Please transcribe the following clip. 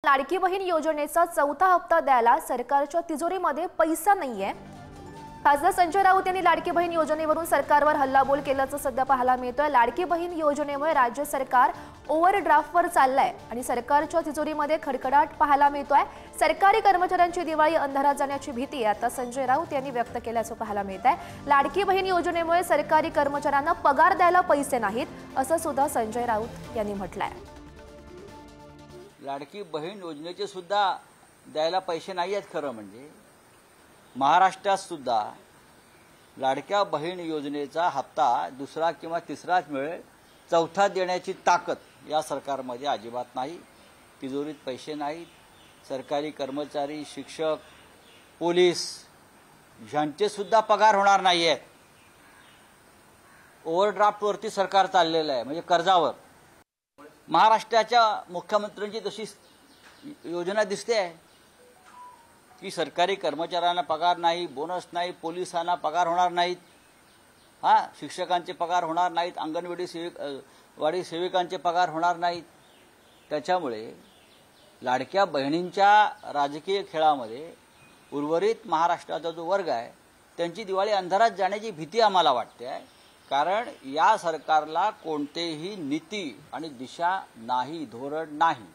लाडकी बहीण योजनेचा चौथा हप्ता द्यायला सरकारच्या तिजोरीमध्ये पैसा नाहीये। खासदार संजय राऊत यांनी लाडकी बहीण योजनेवरून सरकारवर हल्लाबोल केल्याचं सध्या पाहायला मिळतंय। लाडकी बहीण योजनेमुळे राज्य सरकार ओव्हरड्राफ्टवर चाललंय आणि सरकारच्या तिजोरीमध्ये खडखडाट पाहायला मिळतोय। सरकारी कर्मचाऱ्यांची दिवाळी अंधारात जाण्याची भीती आता संजय राऊत यांनी व्यक्त केल्याचं पाहायला मिळतंय। लाडकी बहीण योजनेमुळे सरकारी कर्मचाऱ्यांना पगार द्यायला पैसे नाहीत असं सुद्धा संजय राऊत यांनी म्हटलंय। लाडकी बहीण योजनेचे सुद्धा द्यायला पैसे नाही आहेत। खरं म्हणजे महाराष्ट्रात सुद्धा लाडक्या बहीण योजनेचा हप्ता दुसरा किंवा तिसराच मिळेल, चौथा देण्याची ताकद या सरकारमध्ये अजिबात नाही। तिजोरीत पैसे नाहीत। सरकारी कर्मचारी, शिक्षक, पोलीस यांचे सुद्धा पगार होणार नाहीयेत। ओव्हरड्राफ्टवरती सरकार चाललेलं आहे, म्हणजे कर्जावर। महाराष्ट्राच्या मुख्यमंत्र्यांची तशी योजना दिसते आहे की सरकारी कर्मचाऱ्यांना पगार नाही, बोनस नाही, पोलिसांना पगार होणार नाहीत, शिक्षकांचे पगार होणार नाहीत, अंगणवाडी सेविकांचे पगार होणार नाहीत। त्याच्यामुळे लाडक्या बहिणींच्या राजकीय खेळामध्ये उर्वरित महाराष्ट्राचा जो वर्ग आहे त्यांची दिवाळी अंधारात जाण्याची भीती आम्हाला वाटते आहे। कारण या सरकारला कोणतेही नीती आणि दिशा नाही, धोरण नाही।